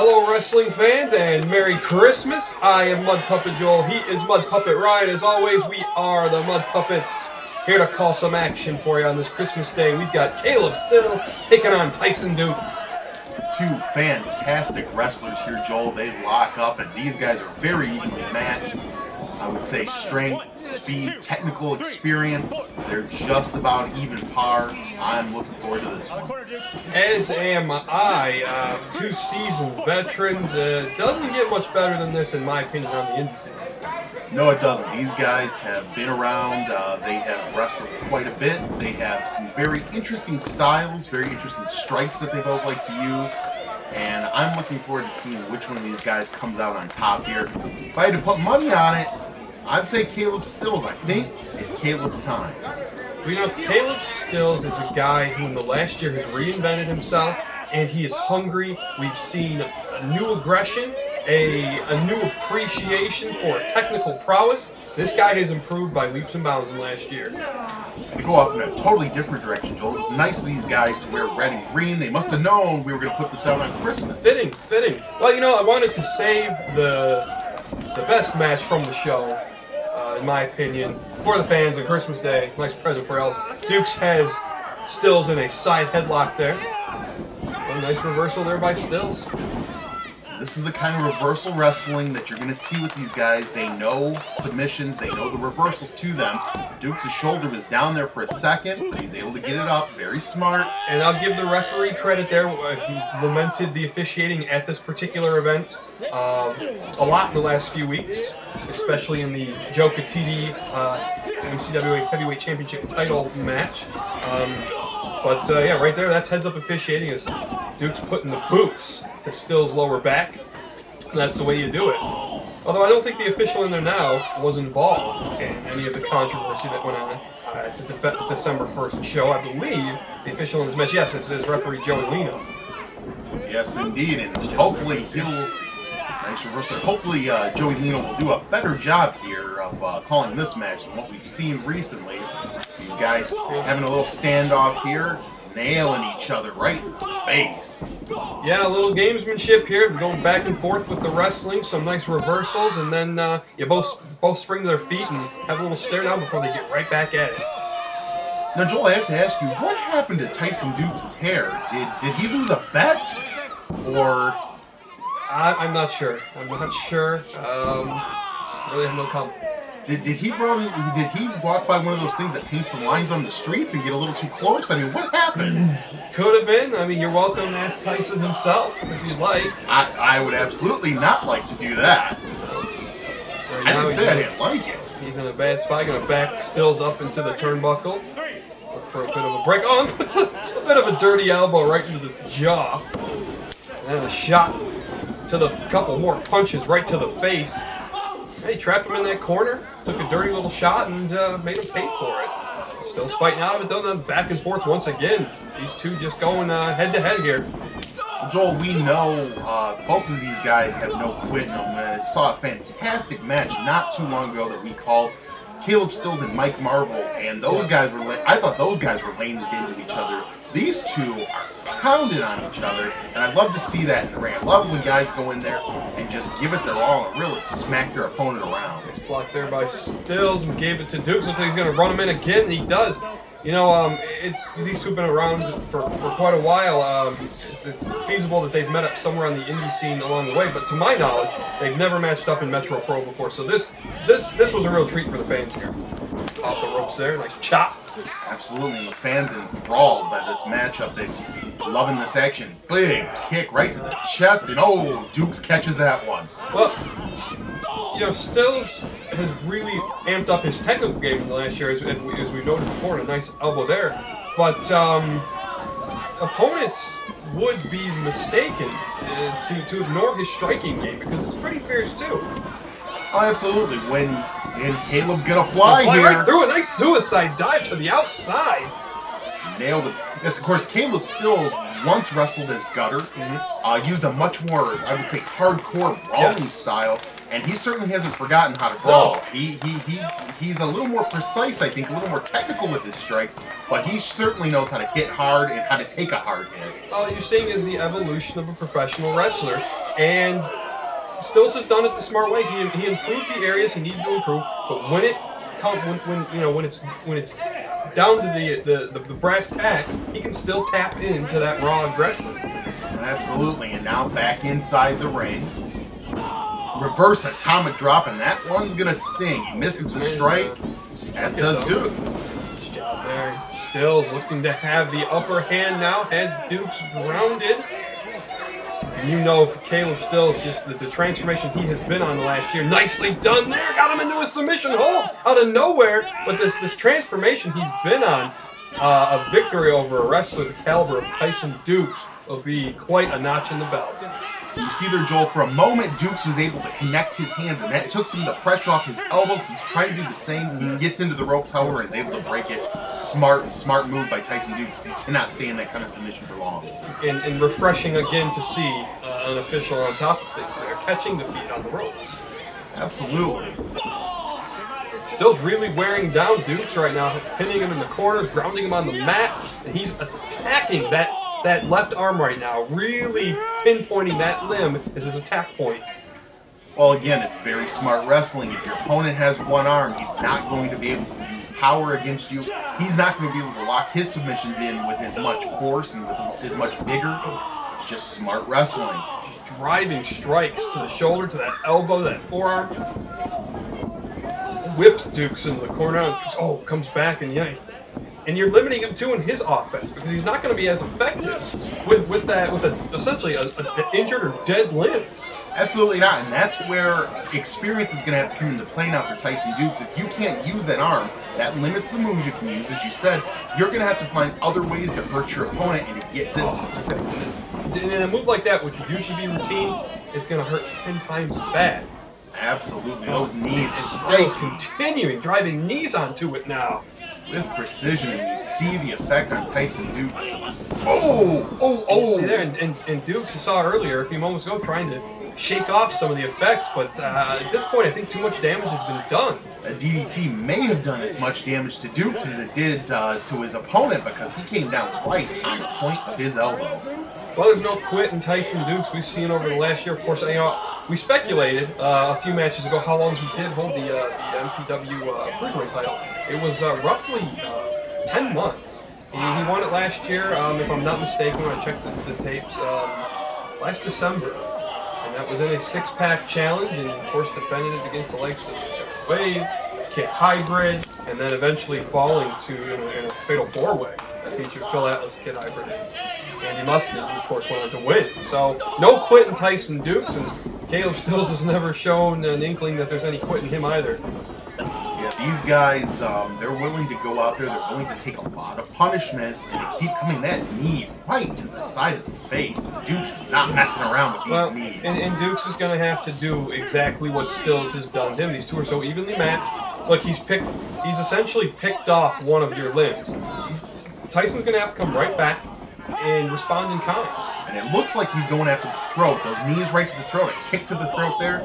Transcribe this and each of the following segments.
Hello wrestling fans and Merry Christmas. I am Mud Puppet Joel, he is Mud Puppet Ryan. As always, we are the Mud Puppets, here to call some action for you on this Christmas day. We've got Caleb Stills taking on Tyson Dux. Two fantastic wrestlers here, Joel. They lock up, and these guys are very evenly matched. I would say strength, speed, technical experience. They're just about even par. I'm looking forward to this one. As am I. Two seasoned veterans. Doesn't get much better than this, in my opinion, on the indie scene. No, it doesn't. These guys have been around. They have wrestled quite a bit. They have some very interesting styles, very interesting strikes that they both like to use. And I'm looking forward to seeing which one of these guys comes out on top here. If I had to put money on it, I'd say Caleb Stills. I think it's Caleb's time. Well, you know, Caleb Stills is a guy who in the last year has reinvented himself, and he is hungry. We've seen a new aggression, a new appreciation for technical prowess. This guy has improved by leaps and bounds in last year. To go off in a totally different direction, Joel. It's nice of these guys to wear red and green. They must have known we were going to put this out on Christmas. Fitting, fitting. Well, you know, I wanted to save the best match from the show, in my opinion, for the fans on Christmas Day. Nice present for Els. Dukes has Stills in a side headlock there. What a nice reversal there by Stills. This is the kind of reversal wrestling that you're going to see with these guys. They know submissions. They know the reversals to them. Dukes' shoulder was down there for a second, but he's able to get it up. Very smart. And I'll give the referee credit there. He lamented the officiating at this particular event a lot in the last few weeks, especially in the Joka TD MCWA Heavyweight Championship title match. Yeah, right there, that's heads-up officiating as Dukes putting the boots to Stills' lower back. That's the way you do it. Although I don't think the official in there now was involved in any of the controversy that went on at the December 1st show. I believe the official in this match, yes, it's referee Joey Lino. Yes, indeed, and hopefully nice reversal. Hopefully Joey Lino will do a better job here of calling this match than what we've seen recently. These guys having a little standoff here, nailing each other right in the face. Yeah, a little gamesmanship here, going back and forth with the wrestling, some nice reversals, and then you both spring to their feet and have a little stare down before they get right back at it. Now, Joel, I have to ask you, what happened to Tyson Dux' hair? Did he lose a bet? Or... I'm not sure. I'm not sure. I really have no comment. Did he walk by one of those things that paints the lines on the streets and get a little too close? I mean, what happened? Could have been. I mean, you're welcome to ask Tyson himself if you'd like. I would absolutely not like to do that. Right I didn't say I didn't like it. He's in a bad spot. Going to back Stills up into the turnbuckle. Look for a bit of a break. Oh, and puts a bit of a dirty elbow right into this jaw. And a shot to the couple more punches right to the face. He trapped him in that corner, took a dirty little shot, and made him pay for it. Stills fighting out of it, though, back and forth once again. These two just going head-to-head here. Joel, we know both of these guys have no quit in them. Saw a fantastic match not too long ago that we called Caleb Stills and Mike Marvel, and those guys were, I thought those guys were laying it into each other. These two are pounding on each other, and I love to see that in the ring. I love when guys go in there and just give it their all and really smack their opponent around. It's blocked there by Stills and gave it to Dukes. Looks like he's going to run him in again, and he does. You know, these two have been around for quite a while. It's feasible that they've met up somewhere on the indie scene along the way, but to my knowledge, they've never matched up in Metro Pro before. So this was a real treat for the fans here. Off the ropes there, nice chop. Absolutely, and the fans enthralled by this matchup. They're loving this action. Big kick right to the chest, and oh, Dukes catches that one. Well, you know, Stills has really amped up his technical game in the last year, as we noted before, and a nice elbow there. But opponents would be mistaken to ignore his striking game, because it's pretty fierce too. Oh, absolutely. And Caleb's gonna fly here. Right through a nice suicide dive to the outside. Nailed it. Yes, of course, Caleb Stills once wrestled as Gutter. Used a much more, I would say, hardcore brawling style. And he certainly hasn't forgotten how to brawl. No. He's a little more precise, I think, a little more technical with his strikes, but he certainly knows how to hit hard and how to take a hard hit. All you're seeing is the evolution of a professional wrestler. And Stills has done it the smart way. He improved the areas he needed to improve, but when it's down to the brass tacks, he can still tap into that raw aggression. Absolutely, and now back inside the ring. Reverse atomic drop, and that one's gonna sting. Misses the strike, as does Dux. Good job there. Stills looking to have the upper hand now, has Dux grounded. And you know, for Caleb Stills, just the transformation he has been on the last year. Nicely done there. Got him into a submission hold out of nowhere. But this transformation he's been on, a victory over a wrestler the caliber of Tyson Dux will be quite a notch in the belt. You see there, Joel, for a moment, Dux was able to connect his hands, and that took some of the pressure off his elbow. He's trying to do the same. He gets into the ropes, however, and is able to break it. Smart move by Tyson Dux. He cannot stay in that kind of submission for long. And refreshing again to see an official on top of things there, catching the feet on the ropes. Absolutely. Stills really wearing down Dux right now, pinning him in the corners, grounding him on the mat, and he's attacking that left arm right now, really pinpointing that limb as his attack point. Well, again, it's very smart wrestling. If your opponent has one arm, he's not going to be able to use power against you. He's not going to be able to lock his submissions in with as much force and with as much vigor. It's just smart wrestling. Just driving strikes to the shoulder, to that elbow, that forearm. Whips Dux into the corner. Oh, comes back and yank. And you're limiting him too in his offense because he's not going to be as effective with essentially an injured or dead limb. Absolutely not, and that's where experience is going to have to come into play now for Tyson Dux. If you can't use that arm, that limits the moves you can use. As you said, you're going to have to find other ways to hurt your opponent and to get this. And a move like that, which would usually be routine, is going to hurt 10 times as bad. Absolutely, those knees. Stills continuing, driving knees onto it now. With precision, and you see the effect on Tyson Dux. Oh! See there, and Dux, you saw earlier, a few moments ago, trying to shake off some of the effects, but at this point, I think too much damage has been done. A DDT may have done as much damage to Dux as it did to his opponent because he came down right on the point of his elbow. Well, there's no quit in Tyson Dux. We've seen over the last year, of course. We speculated a few matches ago how long he did hold the MPW Cruiserweight title. It was roughly 10 months. He won it last year, if I'm not mistaken, when I checked the tapes, last December. And that was in a 6-pack challenge, and of course defended it against the likes of Jeff Wade, Kid Hybrid, and then eventually falling to in a fatal 4-way that featured Phil Atlas, Kid Hybrid, and Andy Mustard, who of course went on to win. So no quit in Tyson Dux, and Caleb Stills has never shown an inkling that there's any quit in him either. Yeah, these guys, they're willing to go out there, they're willing to take a lot of punishment, and to keep coming that knee right to the side of the face. Dux is not messing around with these knees. And Dux is going to have to do exactly what Stills has done to him. These two are so evenly matched. Look, he's essentially picked off one of your limbs. Tyson's going to have to come right back and respond in kind. And it looks like he's going after the throat. Those knees right to the throat, a kick to the throat there.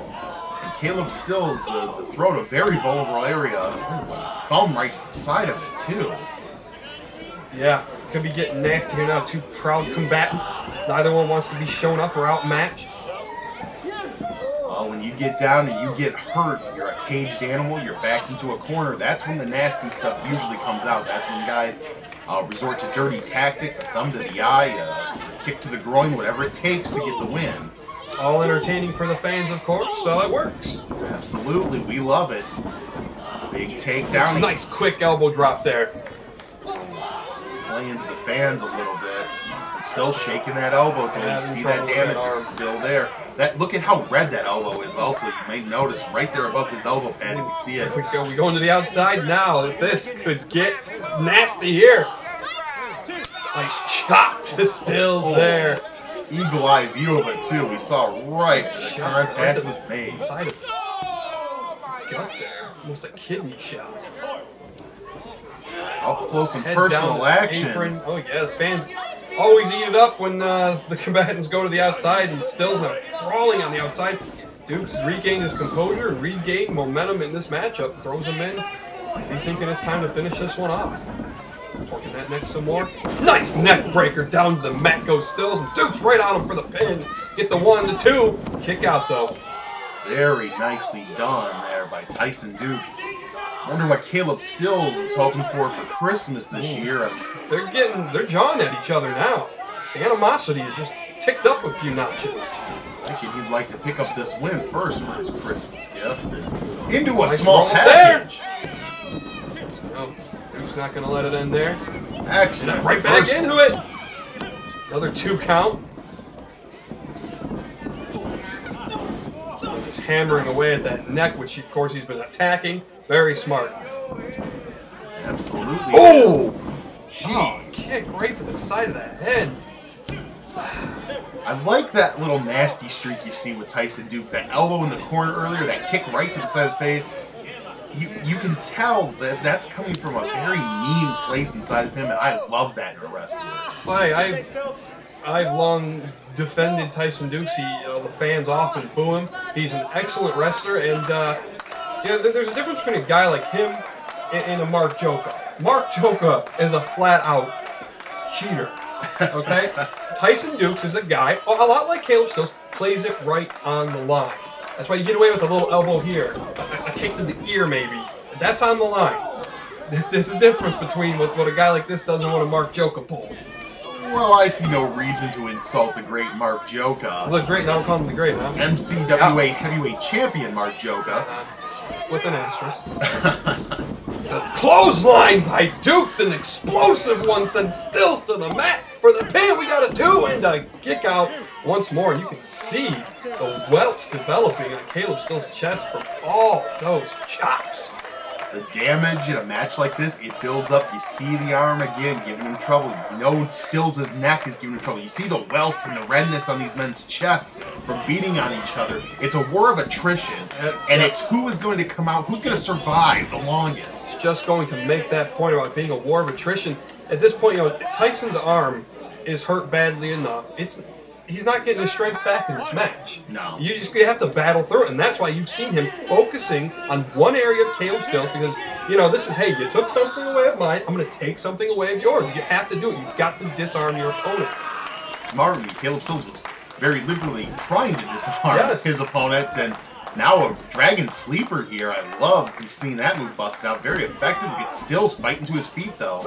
And Caleb Stills, the throat, a very vulnerable area. Thumb right to the side of it, too. Yeah, could be getting nasty here now. Two proud combatants. Neither one wants to be shown up or outmatched. When you get down and you get hurt, you're a caged animal, you're backed into a corner, that's when the nasty stuff usually comes out. That's when guys resort to dirty tactics, a thumb to the eye, a kick to the groin, whatever it takes to get the win. All entertaining for the fans, of course, so it works. Absolutely, we love it. Big takedown. Nice quick elbow drop there. Play into the fans a little bit. Still shaking that elbow, dude. You see that damage is still there. Look at how red that elbow is also. You may notice right there above his elbow pad if you see it. We going to the outside now. This could get nasty here. Nice chop to Stills there. Eagle eye view of it too. We saw right the contact was made. Side of gut there. Almost a kidney shot. Up close and personal action. Apron. Oh yeah, the fans always eat it up when the combatants go to the outside, and Stills now crawling on the outside. Dux regained his composure and regained momentum in this matchup. Throws him in. Be thinking it's time to finish this one off. Torquing that neck some more. Nice neck breaker down to the mat goes Stills, and Dukes right on him for the pin. Get the 1, the 2. Kick out though. Very nicely done there by Tyson Dux. Wonder what Caleb Stills is hoping for Christmas this year. They're jawing at each other now. The animosity is just ticked up a few notches. Thinking he'd like to pick up this win first for his Christmas gift. And into a Nice small roll package. No, Duke's not going to let it end there. Excellent. And right back into it. Another 2 count. Just hammering away at that neck, which of course he's been attacking. Very smart. Absolutely. Oh! Oh, kick right to the side of the head. I like that little nasty streak you see with Tyson Dux. That elbow in the corner earlier, that kick right to the side of the face. You can tell that that's coming from a very mean place inside of him, and I love that in a wrestler. I've long defended Tyson Dux. The fans often boo him. He's an excellent wrestler, and there's a difference between a guy like him and a Mark Joka. Mark Joka is a flat-out cheater. Okay? Tyson Dux is a guy, a lot like Caleb Stills, plays it right on the line. That's why you get away with a little elbow here, a kick to the ear maybe. That's on the line. There's a difference between what a guy like this does and what a Mark Joka pulls. Well, I see no reason to insult the great Mark Joka. The great, now we're calling him the great, huh? MCWA heavyweight champion Mark Joka. With an asterisk. A clothesline by Dux, an explosive one, sends Stills to the mat for the pin. We got a 2 and a kick out once more, and you can see the welts developing in Caleb Stills' chest from all those chops. The damage in a match like this, it builds up. You see the arm again giving him trouble. You know Stills' neck is giving him trouble. You see the welts and the redness on these men's chests from beating on each other. It's a war of attrition, and it's who is going to come out, who's going to survive the longest. It's just going to make that point about being a war of attrition. At this point, Tyson's arm is hurt badly enough. He's not getting his strength back in this match. No. You have to battle through it, and that's why you've seen him focusing on one area of Caleb Stills, because, this is, hey, you took something away of mine, I'm going to take something away of yours. You have to do it. You've got to disarm your opponent. Smartly, Caleb Stills was very liberally trying to disarm his opponent, and now a Dragon Sleeper here. I love seeing that move busted out. Very effective. It gets Stills fighting to his feet, though.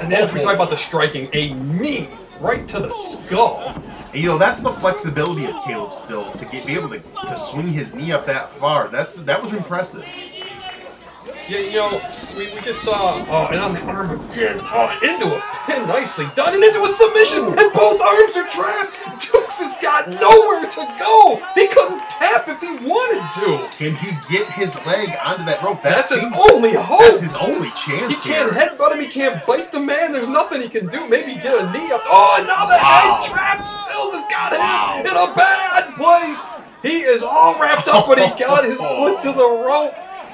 And then if we talk about the striking, a knee right to the skull. And, that's the flexibility of Caleb Stills, to be able to swing his knee up that far. That was impressive. Yeah, we just saw, and on the arm again, into a pin, nicely done, and into a submission, and both arms are trapped. Dux has got nowhere to go. He couldn't tap if he wanted to. Can he get his leg onto that rope? That's his only hope. That's his only chance. He can't headbutt him. He can't bite the man. There's nothing he can do. Maybe get a knee up. Oh, and now the head trapped. Stills has got him in a bad place. He is all wrapped up when he got his foot to the rope.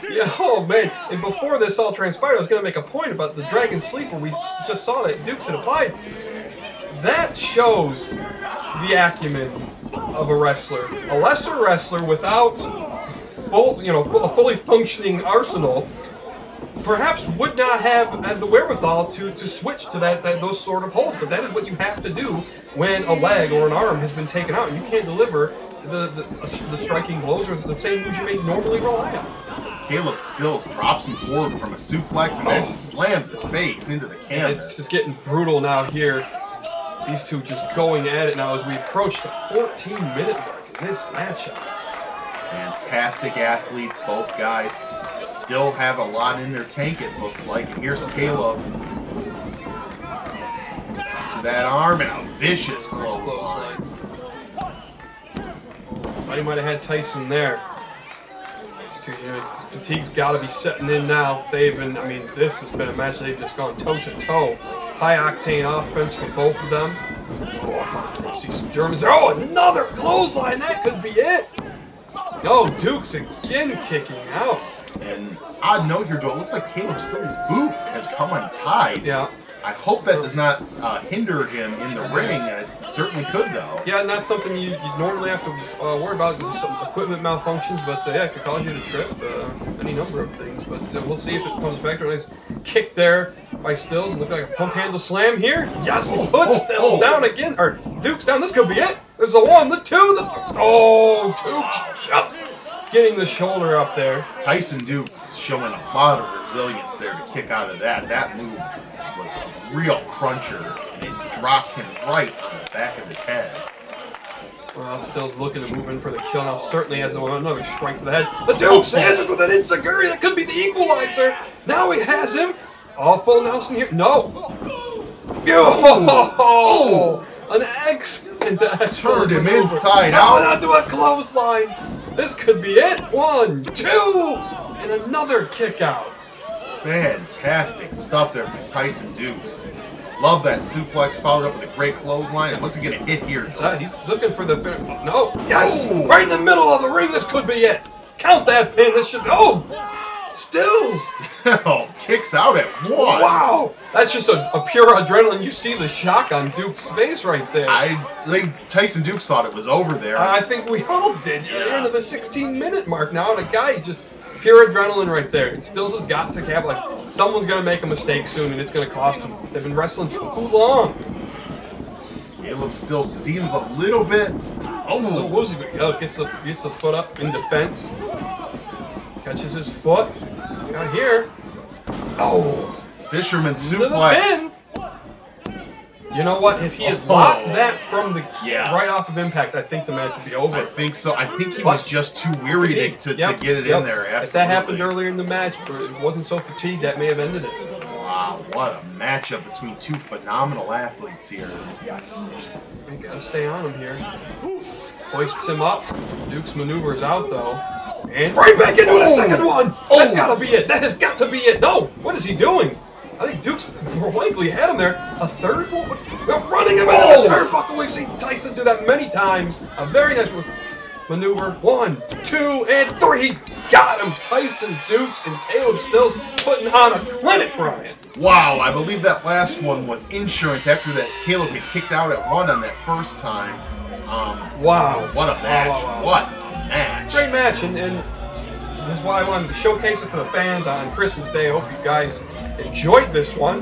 Yeah, oh man, and before this all transpired, I was going to make a point about the Dragon Sleeper we just saw that Dux had applied. That shows the acumen of a wrestler. A lesser wrestler without a fully functioning arsenal perhaps would not have the wherewithal to switch to those sort of holds, but that is what you have to do when a leg or an arm has been taken out, and you can't deliver the striking blows or the same moves you may normally rely on. Caleb Stills drops him forward from a suplex and then slams his face into the canvas. It's just getting brutal now here. These two just going at it now as we approach the 14-minute mark in this matchup. Fantastic athletes, both guys. Still have a lot in their tank, it looks like. And here's Caleb. To that arm and a vicious clothesline. He might have had Tyson there. Fatigue's got to be setting in now. This has been a match they've just gone toe-to-toe. High-octane offense for both of them. Oh, I thought we were going to see some Germans there. Oh, another clothesline. That could be it. No, Dux again kicking out. And odd note here, Joel. It looks like Caleb Stills' boot has come untied. Yeah. I hope that does not hinder him in the ring. It certainly could, though. Yeah, not something you normally have to worry about. Some equipment malfunctions, but it could cause you to trip. Any number of things. But we'll see if it comes back. Nice kick there by Stills. Look like a pump handle slam here. Yes, he puts Stills down again. Or Dukes down. This could be it. There's the 1, the 2, the... Oh, Dukes just getting the shoulder up there. Tyson Dux showing a lot of resilience there to kick out of that. That move was a real cruncher. And it dropped him right on the back of his head. Well, Stills looking to move in for the kill now. Certainly has another strike to the head. The Dukes answers with an enziguri. That could be the equalizer. Now he has him. All full Nelson here. No. Oh, an excellent Turned him inside out. out. Onto a clothesline. This could be it. 1, 2, and another kick out. Fantastic stuff there from Tyson Dux. Love that suplex, followed up with a great clothesline. And what's he going to hit here? He's looking for the... No. Yes. Right in the middle of the ring. This could be it. Count that pin. This should... Oh. Stills kicks out at 1. Wow. That's just a pure adrenaline. You see the shock on Duke's face right there. I think Tyson Dux thought it was over there. I think we all did. You're into the 16-minute mark now, and a guy just... Pure adrenaline right there. And Stills has got to capitalize. Someone's going to make a mistake soon, and it's going to cost him. They've been wrestling too long. Caleb still seems a little bit... Oh, woozy, but gets the foot up in defense. Catches his foot. Got here. Oh. Fisherman suplex. You know what? If he had blocked that from the right off of impact, I think the match would be over. I think so. I think he was just too weary to get it in there. Absolutely. If that happened earlier in the match, but it wasn't so fatigued, that may have ended it. Wow, what a matchup between two phenomenal athletes here. We gotta stay on him here. Hoists him up. Duke's maneuvers out though. And right back into the second one! That's gotta be it! That has got to be it! No! What is he doing? I think Duke's more likely had him there. A third one? Running him into the turnbuckle. We've seen Tyson do that many times. A very nice maneuver. 1, 2, and 3. Got him. Tyson Dux and Caleb Stills putting on a clinic, Brian. Wow, I believe that last one was insurance after that Caleb had kicked out at 1 on that first time. Wow. What a match. Wow. What a match. Great match, and this is why I wanted to showcase it for the fans on Christmas Day. I hope you guys enjoyed this one.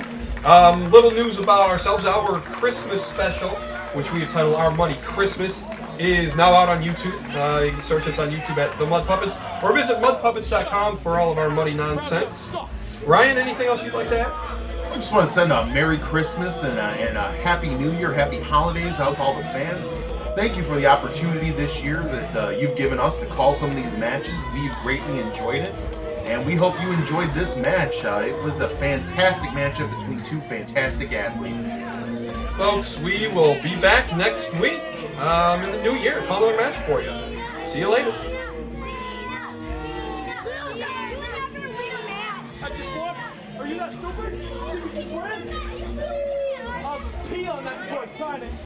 Little news about ourselves. Our Christmas special, which we have titled Our Money Christmas, is now out on YouTube. You can search us on YouTube at The Mud Puppets, or visit mudpuppets.com for all of our muddy nonsense. Ryan, anything else you'd like to add? I just want to send a Merry Christmas and a Happy New Year, Happy Holidays out to all the fans. Thank you for the opportunity this year that you've given us to call some of these matches. We've greatly enjoyed it, and we hope you enjoyed this match. It was a fantastic matchup between two fantastic athletes. Folks, we will be back next week in the new year. Another match for you. See you later. I just won. Are you that stupid? Did you just win? I'll pee on that before I sign it.